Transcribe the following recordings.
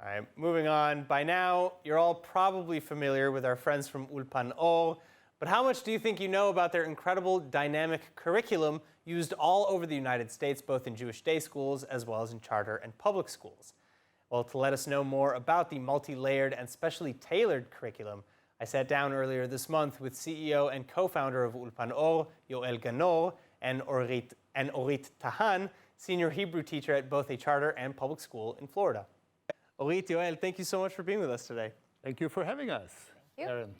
All right, moving on. By now, you're all probably familiar with our friends from Ulpan-Or, but how much do you think you know about their incredible dynamic curriculum used all over the United States, both in Jewish day schools as well as in charter and public schools? Well, to let us know more about the multi-layered and specially tailored curriculum, I sat down earlier this month with CEO and co-founder of Ulpan-Or, Yoel Ganor Orit Tahan, senior Hebrew teacher at both a charter and public school in Florida. Orit, Yoel, thank you so much for being with us today. Thank you for having us, Aaron.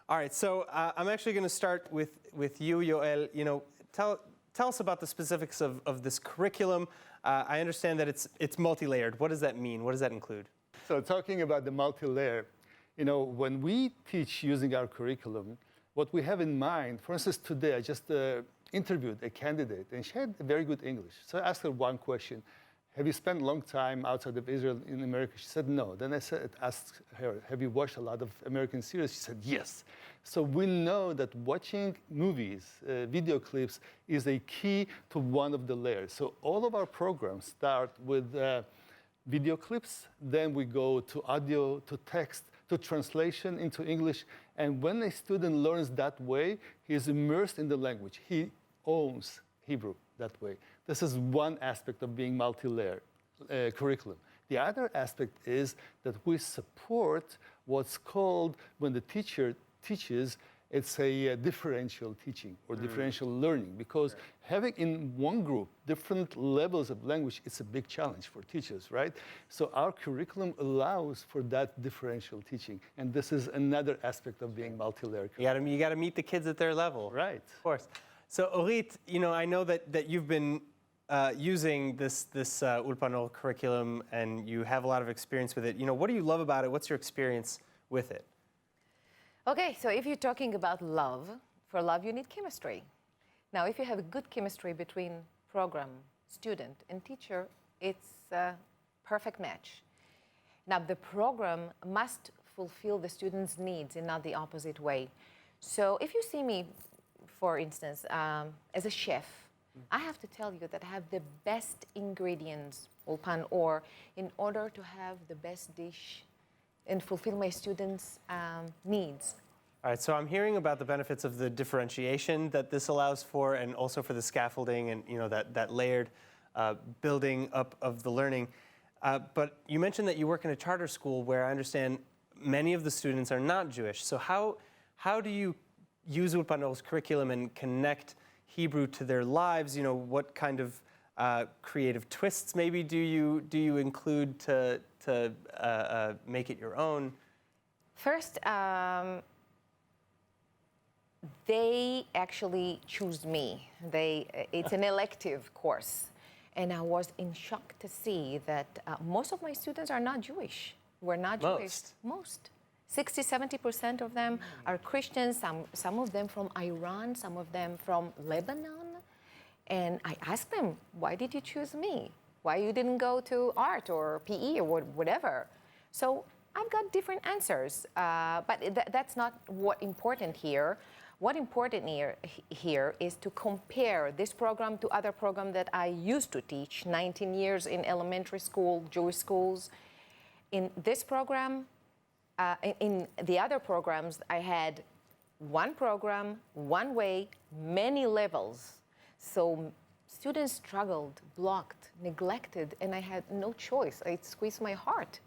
All right, so I'm actually going to start with you, Yoel. You know, tell us about the specifics of this curriculum. I understand that it's multi-layered. What does that mean? What does that include? So talking about the multi-layer, you know, when we teach using our curriculum, what we have in mind, for instance, today I just interviewed a candidate, and she had very good English. So I asked her one question. Have you spent a long time outside of Israel in America? She said no. Then I asked her, have you watched a lot of American series? She said yes. So we know that watching movies, video clips, is a key to one of the layers. So all of our programs start with video clips, then we go to audio, to text, to translation into English. And when a student learns that way, he is immersed in the language. He owns Hebrew that way. This is one aspect of being multi-layer curriculum. The other aspect is that we support what's called, when the teacher teaches, it's a differential teaching or differential learning, because having in one group different levels of language, it's a big challenge for teachers, right? So our curriculum allows for that differential teaching, and this is another aspect of being multi-layer. You got to meet the kids at their level. Right. Of course. So Orit, you know, I know that you've been using this Ulpan-Or curriculum, and you have a lot of experience with it. You know, what do you love about it? What's your experience with it? Okay, so if you're talking about love, for love you need chemistry. Now, if you have a good chemistry between program, student, and teacher, it's a perfect match. Now, the program must fulfill the student's needs and not the opposite way. So if you see me, for instance, as a chef, I have to tell you that I have the best ingredients, Ulpan-Or, in order to have the best dish and fulfill my students' needs. All right, so I'm hearing about the benefits of the differentiation that this allows for, and also for the scaffolding and, you know, that layered building up of the learning. But you mentioned that you work in a charter school where I understand many of the students are not Jewish. So how do you use Ulpan-Or's curriculum and connect Hebrew to their lives? You know, what kind of creative twists maybe do you include to make it your own? First, they actually choose me. It's an elective course. And I was in shock to see that most of my students are not Jewish. We're not Jewish. Most. 60–70% of them are Christians, some of them from Iran, some of them from Lebanon. And I asked them, why did you choose me? Why you didn't go to art or PE or whatever? So I've got different answers, but that's not what important here. What important here is to compare this program to other programs that I used to teach, 19 years in elementary school, Jewish schools. In this program, in the other programs, I had one program, one way, many levels. So students struggled, blocked, neglected, and I had no choice. It squeezed my heart.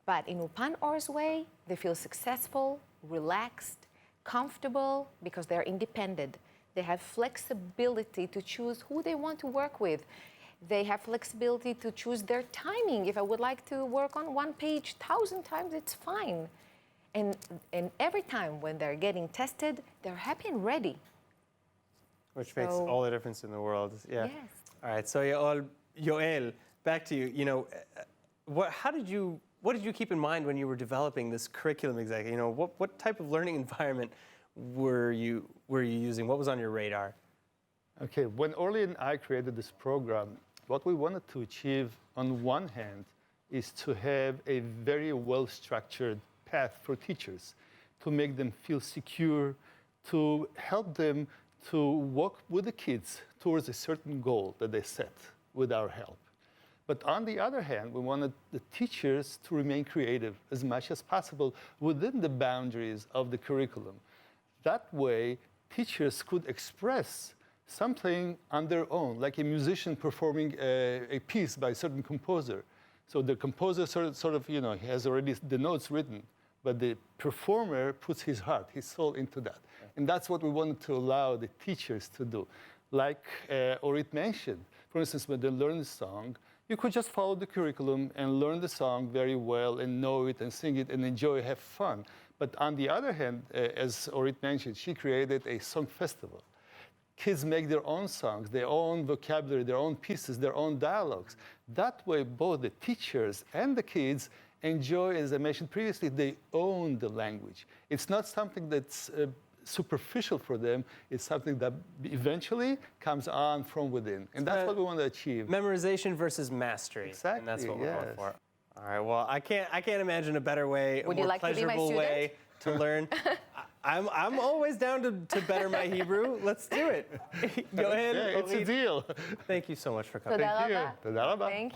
But in Ulpan-Or's way, they feel successful, relaxed, comfortable, because they're independent. They have flexibility to choose who they want to work with. They have flexibility to choose their timing. If I would like to work on one page 1,000 times, it's fine. And every time when they're getting tested, they're happy and ready. Which makes all the difference in the world. Yeah. Yes. All right. So Yoel, back to you. You know, what did you keep in mind when you were developing this curriculum exactly? You know, what type of learning environment were you using? What was on your radar? Okay. When Orly and I created this program, what we wanted to achieve, on one hand, is to have a very well-structured path for teachers, to make them feel secure, to help them to walk with the kids towards a certain goal that they set with our help. But on the other hand, we wanted the teachers to remain creative as much as possible within the boundaries of the curriculum. That way, teachers could express something on their own, like a musician performing a piece by a certain composer. So the composer he has already the notes written, but the performer puts his heart, his soul into that. And that's what we wanted to allow the teachers to do. Like Orit mentioned, for instance, when they learn the song, you could just follow the curriculum and learn the song very well and know it and sing it and enjoy, have fun. But on the other hand, as Orit mentioned, she created a song festival. Kids make their own songs, their own vocabulary, their own pieces, their own dialogues. That way, both the teachers and the kids enjoy, as I mentioned previously, they own the language. It's not something that's superficial for them. It's something that eventually comes on from within. And that's what we want to achieve. Memorization versus mastery. Exactly, And that's what we're yes. going for. All right, well, I can't imagine a better way, Would a you more like to be my pleasurable student? way to learn. I'm always down to better my Hebrew. Let's do it. Go ahead. Yeah, it's a deal. Thank you so much for coming. תודה Thank you. רבה. תודה רבה. Thank you.